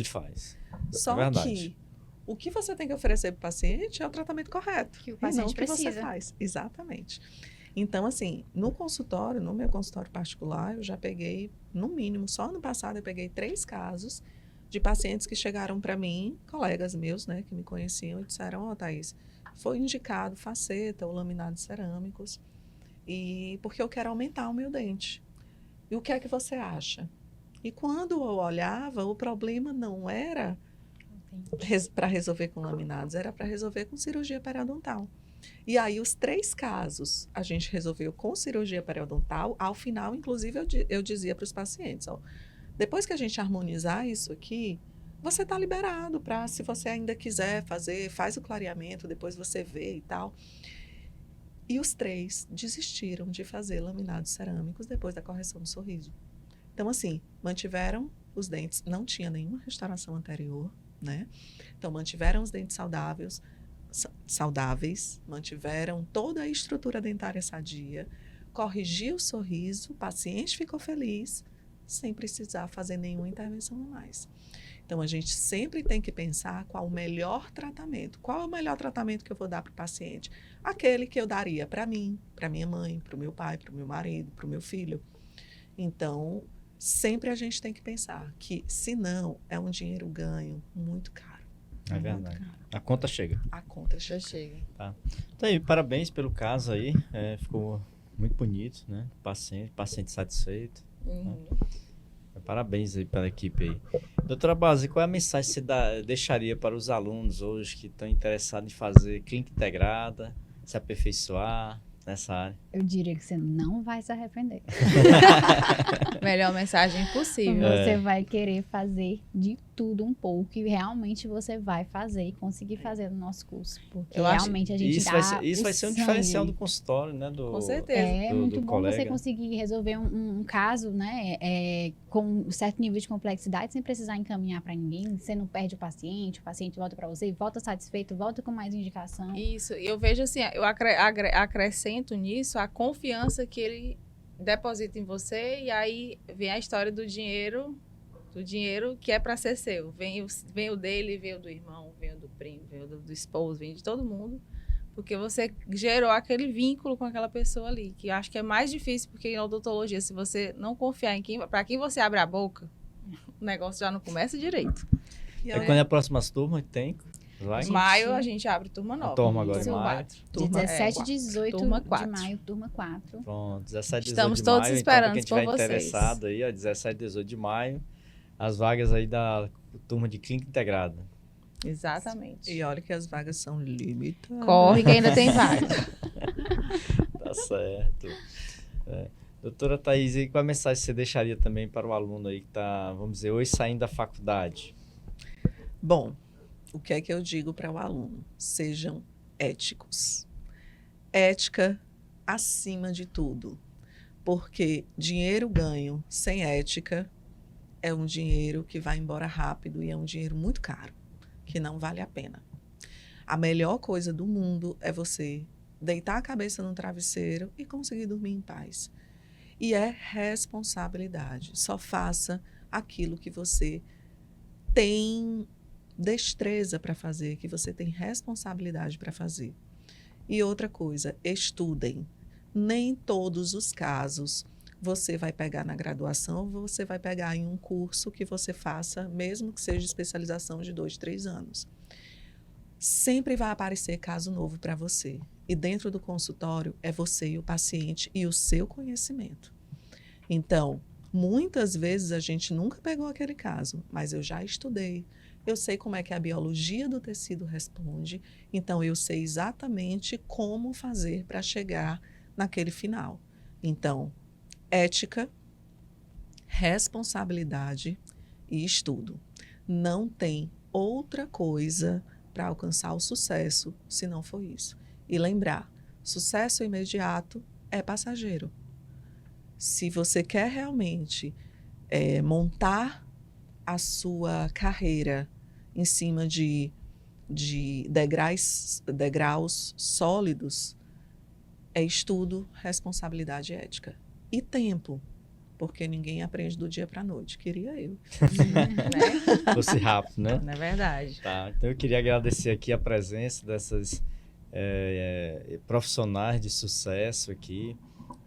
Só que o que você tem que oferecer para o paciente é o tratamento correto. Que o paciente precisa. Que você faz. Exatamente. Então, assim, no meu consultório particular, eu já peguei, no mínimo, só ano passado eu peguei 3 casos de pacientes que chegaram para mim, colegas meus, né, que me conheciam e disseram, Thaís, foi indicado faceta ou laminados cerâmicos, e porque eu quero aumentar o meu dente. E o que é que você acha? E quando eu olhava, o problema não era para resolver com laminados, era para resolver com cirurgia periodontal. E aí, os 3 casos, a gente resolveu com cirurgia periodontal. Ao final, inclusive, eu dizia para os pacientes, depois que a gente harmonizar isso aqui, você está liberado para, se você ainda quiser fazer, faz o clareamento, depois você vê e tal. E os 3 desistiram de fazer laminados cerâmicos depois da correção do sorriso. Então, assim, mantiveram os dentes, não tinha nenhuma restauração anterior, né? Então, mantiveram os dentes saudáveis, mantiveram toda a estrutura dentária sadia, corrigiu o sorriso, o paciente ficou feliz, sem precisar fazer nenhuma intervenção a mais. Então, a gente sempre tem que pensar qual o melhor tratamento. Qual é o melhor tratamento que eu vou dar para o paciente? Aquele que eu daria para mim, para minha mãe, para o meu pai, para o meu marido, para o meu filho. Então, sempre a gente tem que pensar que, se não, é um dinheiro ganho muito caro. É verdade. A conta chega. A conta Já chega. chega. Então aí, parabéns pelo caso aí. Ficou muito bonito, né? Paciente satisfeito. Uhum. Parabéns aí pela equipe aí. Doutora Base, qual é a mensagem que você deixaria para os alunos hoje que estão interessados em fazer clínica integrada, se aperfeiçoar nessa área? Eu diria que você não vai se arrepender. Melhor mensagem possível. Você vai querer fazer de tudo um pouco e realmente você vai fazer e conseguir fazer no nosso curso. Porque Eu acho realmente a gente Isso dá vai ser um sangue. diferencial do consultório, né? Com certeza. É muito bom colega. você conseguir resolver um caso, né, com um certo nível de complexidade sem precisar encaminhar para ninguém. Você não perde o paciente volta para você, volta satisfeito, volta com mais indicação. Isso, eu vejo assim, eu acrescento nisso a confiança que ele deposita em você, e aí vem a história do dinheiro que é para ser seu. Vem o dele, vem o do irmão, vem o do primo, vem o do esposo, vem de todo mundo, porque você gerou aquele vínculo com aquela pessoa ali, que eu acho que é mais difícil, porque em odontologia, se você não confiar para quem você abre a boca, o negócio já não começa direito. E Quando é a próxima turma que tem? Em maio a gente abre turma nova. Turma agora em Turma maio. 4. De Turma 17 e 18 turma de 4. maio, turma 4. Pronto, 17 e 18 Estamos de todos maio. esperando Então, pra quem por estiver vocês. interessado aí, ó, 17 e 18 de maio, as vagas aí da turma de clínica integrada. Exatamente. E olha que as vagas são limitadas. Corre que ainda tem vaga. Tá certo. Doutora Thaís, e qual a mensagem você deixaria também para o aluno aí que está, vamos dizer, hoje saindo da faculdade? Bom, o que é que eu digo para o aluno? Sejam éticos. Ética acima de tudo. Porque dinheiro ganho sem ética é um dinheiro que vai embora rápido e é um dinheiro muito caro, que não vale a pena. A melhor coisa do mundo é você deitar a cabeça no travesseiro e conseguir dormir em paz. E é responsabilidade. Só faça aquilo que você tem destreza para fazer, que você tem responsabilidade para fazer. E outra coisa, estudem. Nem todos os casos você vai pegar na graduação, você vai pegar em um curso que você faça, mesmo que seja especialização de 2, 3 anos. Sempre vai aparecer caso novo para você. E dentro do consultório é você e o paciente e o seu conhecimento. Então, muitas vezes a gente nunca pegou aquele caso, mas eu já estudei. Eu sei como é que a biologia do tecido responde, então eu sei exatamente como fazer para chegar naquele final. Então, ética, responsabilidade e estudo. Não tem outra coisa para alcançar o sucesso se não for isso. E lembrar, sucesso imediato é passageiro. Se você quer realmente montar a sua carreira em cima de degraus sólidos, é estudo, responsabilidade e ética. E tempo, porque ninguém aprende do dia para a noite. Queria eu. Né? Fosse rápido, né? Não é verdade. Tá, então eu queria agradecer aqui a presença dessas profissionais de sucesso aqui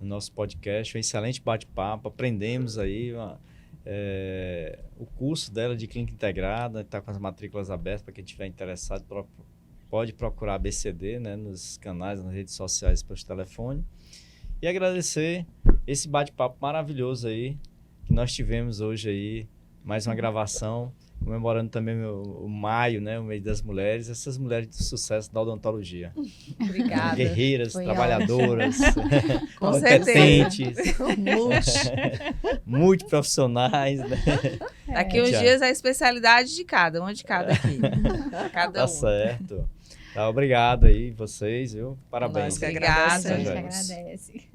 no nosso podcast. Foi um excelente bate-papo, aprendemos aí o curso dela de clínica integrada, está com as matrículas abertas para quem estiver interessado, pode procurar a ABCD, né, nos canais, nas redes sociais, pelos telefones. E agradecer esse bate-papo maravilhoso aí que nós tivemos hoje aí, mais uma gravação, comemorando também o maio, né, o mês das mulheres, essas mulheres de sucesso da odontologia. Obrigada. Guerreiras, Foi trabalhadoras, Com competentes, Multi. multiprofissionais, né? Daqui uns Tchau. dias a especialidade de cada, uma de cada aqui. Cada Tá um. certo. Tá, obrigado aí, vocês, viu? Parabéns. Nós que Obrigada. A gente Joias. agradece.